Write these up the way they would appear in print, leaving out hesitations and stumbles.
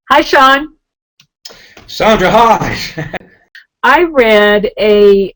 Hi, Sean. Sandra, hi. I read a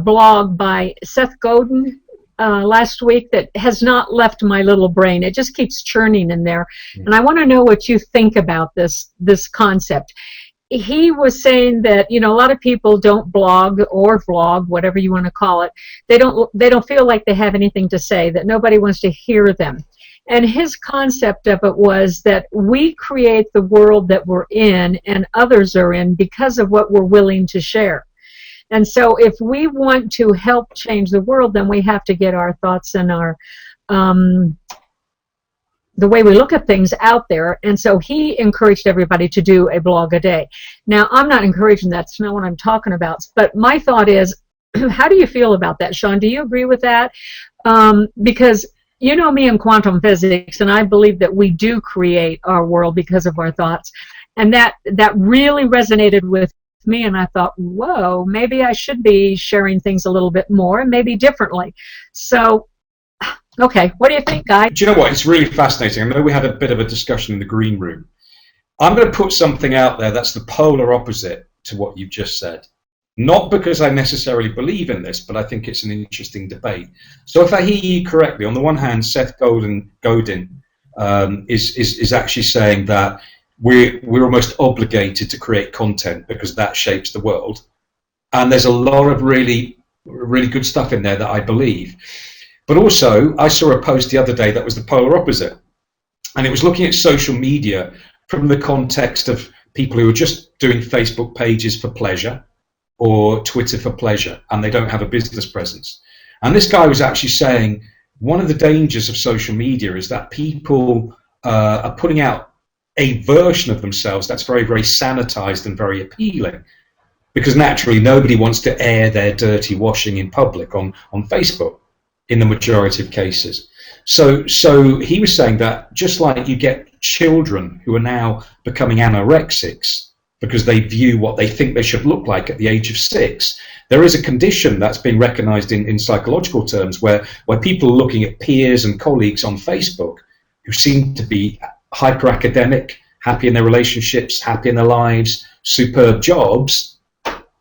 blog by Seth Godin last week that has not left my little brain. It just keeps churning in there, and I want to know what you think about this concept. He was saying that a lot of people don't blog or vlog, whatever you want to call it. They don't feel like they have anything to say, that nobody wants to hear them. And his concept of it was that we create the world that we're in and others are in because of what we're willing to share. And so if we want to help change the world, then we have to get our thoughts and our the way we look at things out there. And so he encouraged everybody to do a blog a day. Now, I'm not encouraging that. That's not what I'm talking about. But my thought is, how do you feel about that, Sean? Do you agree with that? Because you know me in quantum physics, and I believe that we do create our world because of our thoughts. And that really resonated with me, and I thought, whoa, maybe I should be sharing things a little bit more and maybe differently. So, okay, what do you think, Guy? Do you know what? It's really fascinating. I know we had a bit of a discussion in the green room. I'm going to put something out there that's the polar opposite to what you've just said. Not because I necessarily believe in this, but I think it's an interesting debate. So if I hear you correctly, on the one hand, Seth Godin is actually saying that we're almost obligated to create content because that shapes the world. And there's a lot of really good stuff in there that I believe. But also, I saw a post the other day that was the polar opposite. And it was looking at social media from the context of people who are just doing Facebook pages for pleasure or Twitter for pleasure, and they don't have a business presence. And this guy was actually saying one of the dangers of social media is that people are putting out a version of themselves that's very, very sanitized and very appealing, because naturally nobody wants to air their dirty washing in public on Facebook in the majority of cases. So he was saying that just like you get children who are now becoming anorexics because they view what they think they should look like at the age of 6, there is a condition that's being recognized in psychological terms where people are looking at peers and colleagues on Facebook who seem to be hyper academic, happy in their relationships, happy in their lives, superb jobs,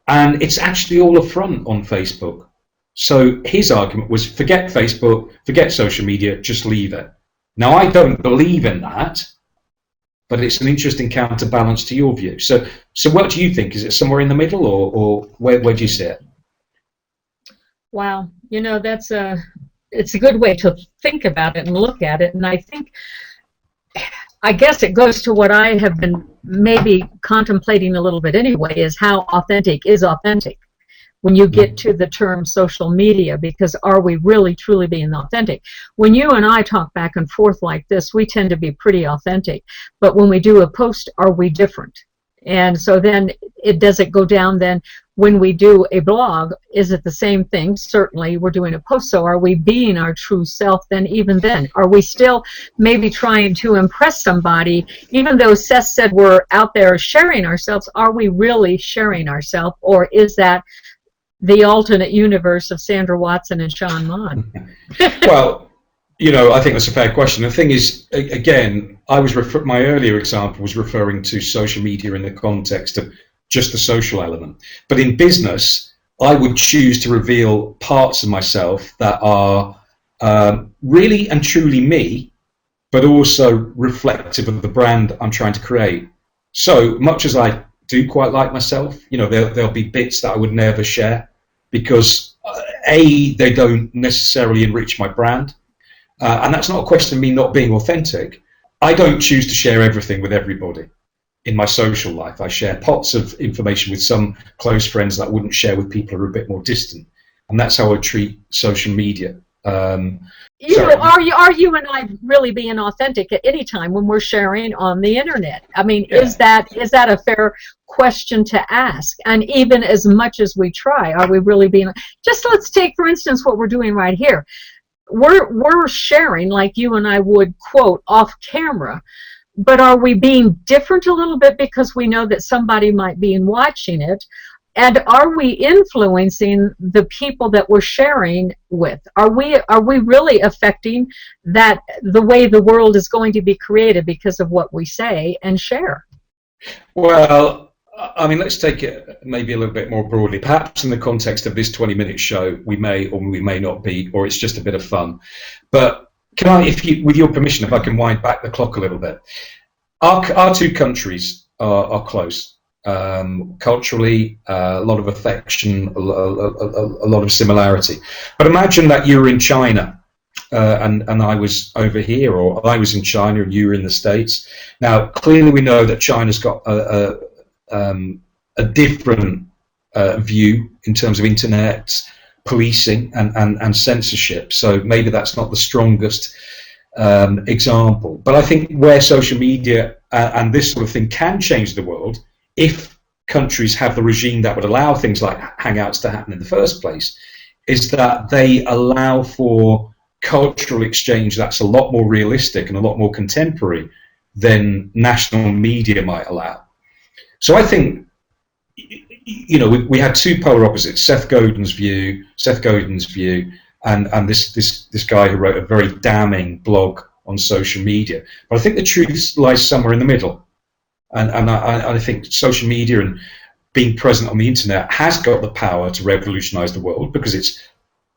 and it's actually all a front on Facebook. So his argument was, forget Facebook, forget social media, just leave it. Now, I don't believe in that, but it's an interesting counterbalance to your view. So what do you think? Is it somewhere in the middle, or where do you see it? Wow, it's a good way to think about it and look at it. And I guess it goes to what I have been maybe contemplating a little bit anyway, is how authentic is authentic when you get to the term social media, because are we really truly being authentic? When you and I talk back and forth like this, we tend to be pretty authentic, but when we do a post, are we different? And so then does it go down then when we do a blog? Is it the same thing? Certainly we're doing a post, so are we being our true self then? Even then, are we still maybe trying to impress somebody? Even though Seth said we're out there sharing ourselves, are we really sharing ourselves, or is that the alternate universe of Sandra Watson and Sean Maughan? Well, I think that's a fair question. The thing is, again, my earlier example was referring to social media in the context of just the social element. But in business, I would choose to reveal parts of myself that are really and truly me, but also reflective of the brand I'm trying to create. So much as I do quite like myself, there'll be bits that I would never share because A, they don't necessarily enrich my brand, and that's not a question of me not being authentic. I don't choose to share everything with everybody in my social life. I share pots of information with some close friends that I wouldn't share with people who are a bit more distant, and that's how I treat social media. Are you and I really being authentic at any time when we're sharing on the internet? I mean, yeah. Is that a fair question to ask? And even as much as we try, are we really being? Just let's take, for instance, what we're doing right here. We're sharing like you and I would, quote, off camera, but are we being different a little bit because we know that somebody might be watching it? And are we influencing the people that we're sharing with? Are we really affecting that the way the world is going to be created because of what we say and share? Well, I mean, let's take it maybe a little bit more broadly. Perhaps in the context of this 20-minute show, we may or we may not be, or it's just a bit of fun. But can I, with your permission, if I can wind back the clock a little bit? Our two countries are close. Culturally, a lot of affection, a lot of similarity. But imagine that you were in China and I was over here, or I was in China and you were in the States. Now, clearly we know that China's got a different view in terms of internet policing and censorship. So maybe that's not the strongest example. But I think where social media and this sort of thing can change the world, if countries have the regime that would allow things like Hangouts to happen in the first place, is that they allow for cultural exchange that's a lot more realistic and a lot more contemporary than national media might allow. So I think, you know, we had two polar opposites: Seth Godin's view, and this guy who wrote a very damning blog on social media. But I think the truth lies somewhere in the middle. And I think social media and being present on the internet has got the power to revolutionize the world because it's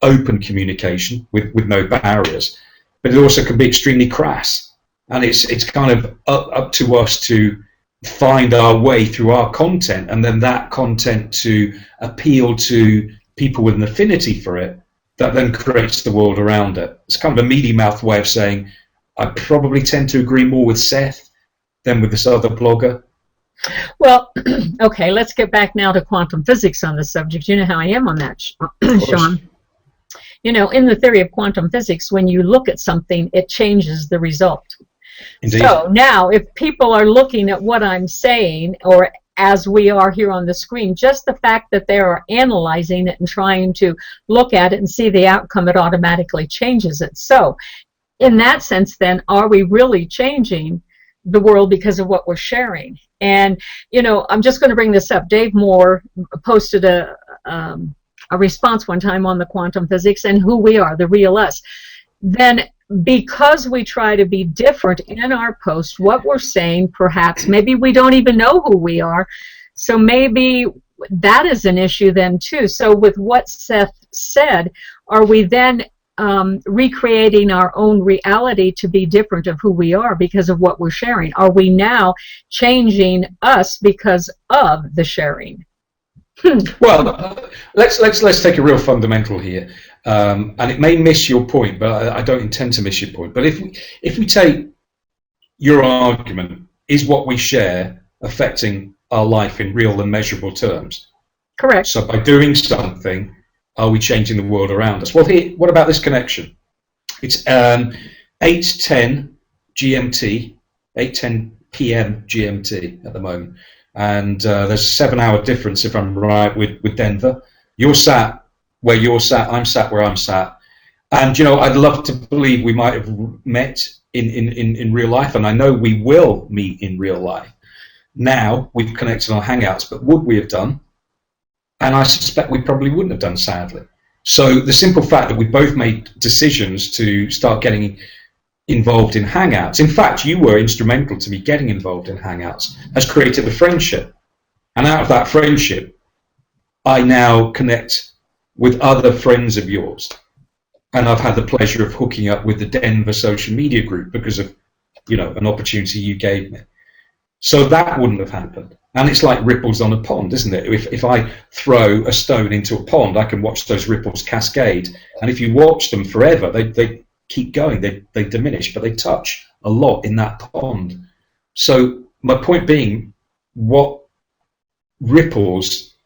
open communication with no barriers, but it also can be extremely crass, and it's kind of up to us to find our way through our content, and then that content to appeal to people with an affinity for it, that then creates the world around it. It's kind of a meaty mouthed way of saying I probably tend to agree more with Seth than with this other blogger. Well, okay, let's get back now to quantum physics on the subject. You know how I am on that, Sean. You know, in the theory of quantum physics, when you look at something, it changes the result. Indeed. So now, if people are looking at what I'm saying, or as we are here on the screen, just the fact that they are analyzing it and trying to look at it and see the outcome, it automatically changes it. So, in that sense, then, are we really changing the world because of what we're sharing? And, you know, I'm just going to bring this up. Dave Moore posted a response one time on the quantum physics and who we are, the real us. Then, because we try to be different in our post, what we're saying, perhaps, maybe we don't even know who we are. So maybe that is an issue then, too. So with what Seth said, are we then recreating our own reality to be different of who we are because of what we're sharing? Are we now changing us because of the sharing? Well, let's take a real fundamental here, and it may miss your point, but I don't intend to miss your point. But if we take your argument, is what we share affecting our life in real and measurable terms? Correct. So by doing something, are we changing the world around us? Well, here, what about this connection? It's 8:10 GMT, 8:10 p.m. GMT at the moment. And there's a 7-hour difference, if I'm right, with Denver. You're sat where you're sat, I'm sat where I'm sat. And, you know, I'd love to believe we might have met in real life, and I know we will meet in real life. Now we've connected on Hangouts, but would we have done? And I suspect we probably wouldn't have done, sadly. So the simple fact that we both made decisions to start getting involved in Hangouts, in fact, you were instrumental to me getting involved in Hangouts, has created a friendship. And out of that friendship, I now connect with other friends of yours. And I've had the pleasure of hooking up with the Denver social media group because of, you know, an opportunity you gave me. So that wouldn't have happened. And it's like ripples on a pond, isn't it? If I throw a stone into a pond, I can watch those ripples cascade. And if you watch them forever, they keep going, they diminish, but they touch a lot in that pond. So my point being, what ripples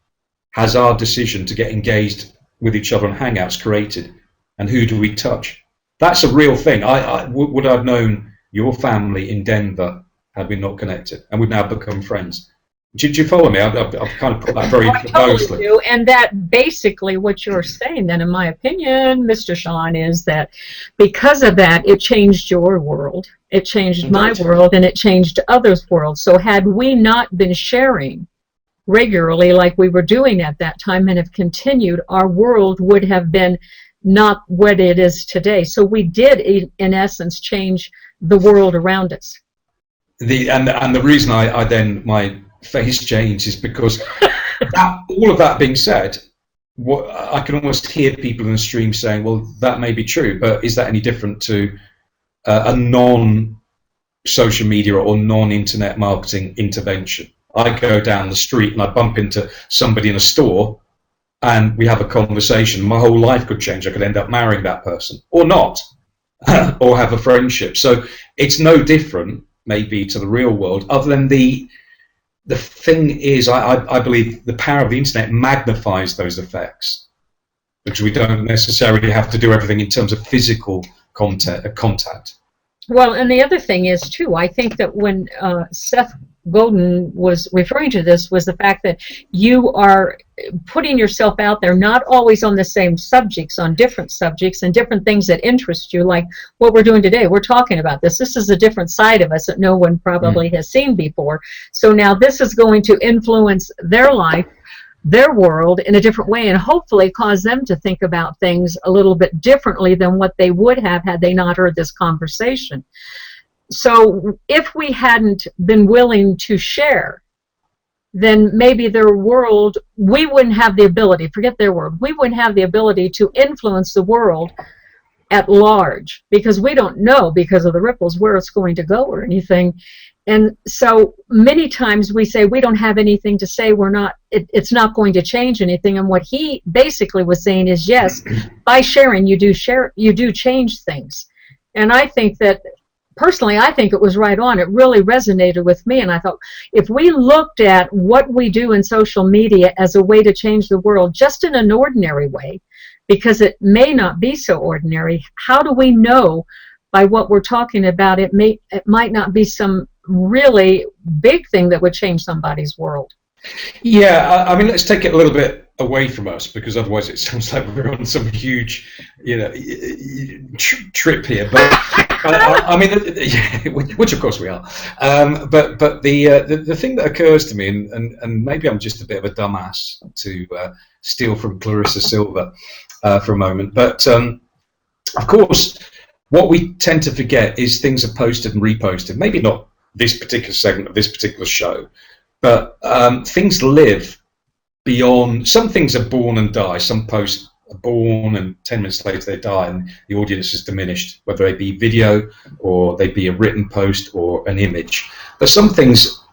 has our decision to get engaged with each other on Hangouts created, and who do we touch? That's a real thing. Would I have known your family in Denver had we not connected, and we've now become friends? Did you follow me? I've kind of put that very closely. Totally do. And that basically what you're saying then, in my opinion, Mr. Sean, is that because of that, it changed your world, it changed my world, and it changed others' world. So had we not been sharing, regularly like we were doing at that time and have continued, our world would have been not what it is today. So we did, in essence, change the world around us. And the reason I then my face changed is because all of that being said, I can almost hear people in the stream saying, well, that may be true, but is that any different to a non-social media or non-internet marketing intervention? I go down the street and I bump into somebody in a store and we have a conversation. My whole life could change. I could end up marrying that person or not, or have a friendship. So it's no different maybe to the real world, other than the thing is, I believe the power of the internet magnifies those effects, because we don't necessarily have to do everything in terms of physical contact. Well, and the other thing is, too, I think that when Seth Godin was referring to this, was the fact that you are putting yourself out there, not always on the same subjects, on different subjects and different things that interest you, like what we're doing today. We're talking about this. This is a different side of us that no one probably has seen before. So now this is going to influence their life, their world in a different way, and hopefully cause them to think about things a little bit differently than what they would have had they not heard this conversation. So if we hadn't been willing to share, then maybe their world, we wouldn't have the ability, forget their world, we wouldn't have the ability to influence the world at large, because we don't know, because of the ripples, where it's going to go or anything. And so many times we say we don't have anything to say, it's not going to change anything. And what he basically was saying is, yes, by sharing you do change things. And I think that, personally, I think it was right on. It really resonated with me, and I thought, if we looked at what we do in social media as a way to change the world, just in an ordinary way, because it may not be so ordinary, how do we know by what we're talking about it might not be some really big thing that would change somebody's world? Yeah, I mean, let's take it a little bit away from us, because otherwise it sounds like we're on some huge, trip here. But I mean, which of course we are. But the thing that occurs to me, and maybe I'm just a bit of a dumbass to steal from Clarissa Silver for a moment, but of course, what we tend to forget is things are posted and reposted. Maybe not this particular segment of this particular show, but things live beyond. Some things are born and die. Some posts are born and 10 minutes later they die and the audience is diminished, whether they be video or they be a written post or an image. But some things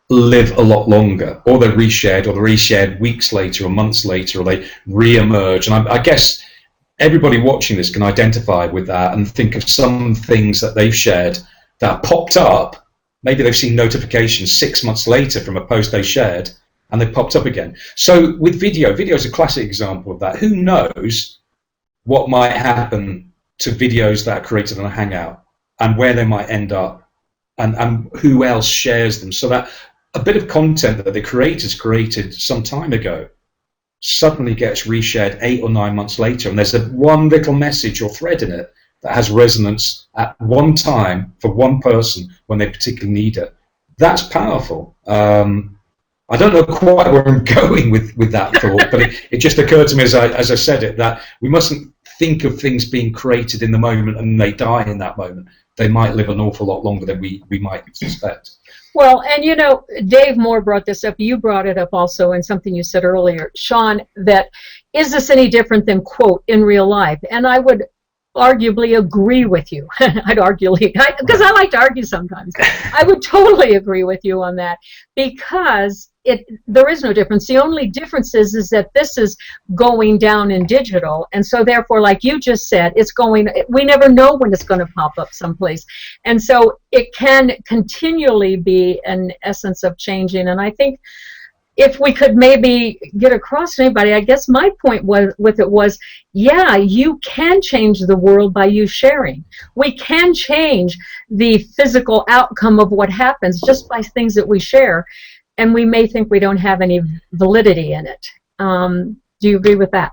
live a lot longer, or they're reshared, or they're reshared weeks later or months later, or they re-emerge. And I guess everybody watching this can identify with that and think of some things that they've shared that popped up. Maybe they've seen notifications 6 months later from a post they shared, and they popped up again. So with video is a classic example of that. Who knows what might happen to videos that are created on a Hangout, and where they might end up, and who else shares them, so that a bit of content that the creators created some time ago suddenly gets reshared 8 or 9 months later, and there's one little message or thread in it that has resonance at one time for one person when they particularly need it. That's powerful. I don't know quite where I'm going with that thought, but it just occurred to me as I said it, that we mustn't think of things being created in the moment and they die in that moment. They might live an awful lot longer than we might suspect. Well, and Dave Moore brought this up. You brought it up also in something you said earlier, Sean, that is this any different than, quote, in real life? And I would arguably agree with you. Because I like to argue sometimes. I would totally agree with you on that, because there is no difference. The only difference is that this is going down in digital, and so therefore, like you just said, we never know when it's going to pop up someplace, and so it can continually be an essence of changing. And I think if we could maybe get across to anybody, I guess my point was, yeah, you can change the world by you sharing. We can change the physical outcome of what happens just by things that we share, and we may think we don't have any validity in it. Do you agree with that?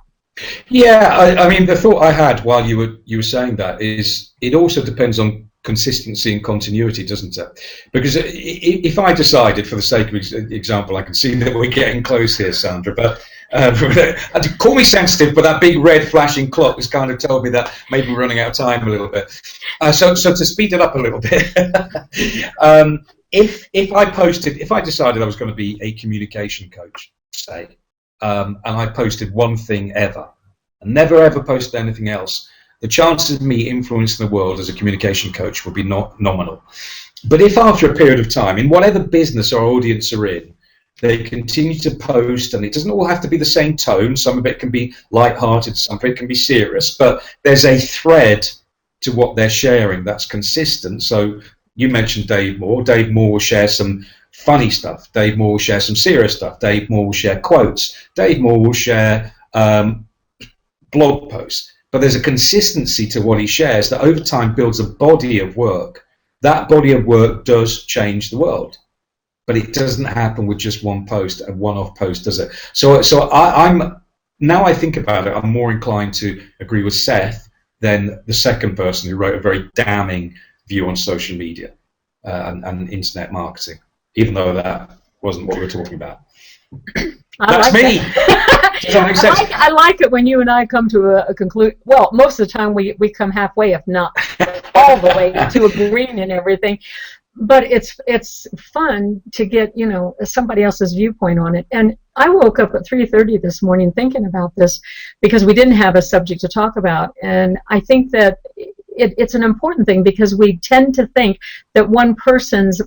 Yeah, I mean, the thought I had while you were saying that is, it also depends on consistency and continuity, doesn't it? Because if I decided, for the sake of example, I can see that we're getting close here, Sandra, but call me sensitive, but that big red flashing clock has kind of told me that maybe we're running out of time a little bit. So to speed it up a little bit, if I decided I was going to be a communication coach, say, and I posted one thing ever, and never ever posted anything else, the chances of me influencing the world as a communication coach would be not nominal. But if after a period of time, in whatever business our audience are in, they continue to post, and it doesn't all have to be the same tone, some of it can be light-hearted, some of it can be serious, but there's a thread to what they're sharing that's consistent. So you mentioned Dave Moore. Dave Moore will share some funny stuff. Dave Moore will share some serious stuff. Dave Moore will share quotes. Dave Moore will share blog posts. But there's a consistency to what he shares that over time builds a body of work. That body of work does change the world, but it doesn't happen with just one post, a one-off post, does it? So I'm now I think about it, I'm more inclined to agree with Seth than the second person who wrote a very damning view on social media and internet marketing, even though that wasn't what we were talking about. That's me. Does that make sense? I like it when you and I come to a conclusion. Well, most of the time we come halfway, if not all the way to agreeing and everything. But it's fun to get, you know, somebody else's viewpoint on it. And I woke up at 3:30 this morning thinking about this because we didn't have a subject to talk about. And I think that it's an important thing because we tend to think that one person's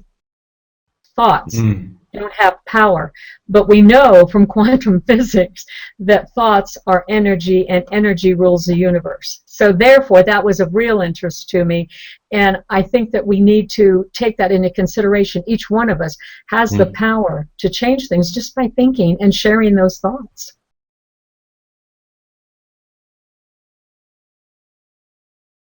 thoughts don't have power. But we know from quantum physics that thoughts are energy and energy rules the universe. So therefore, that was of real interest to me. And I think that we need to take that into consideration. Each one of us has the power to change things just by thinking and sharing those thoughts.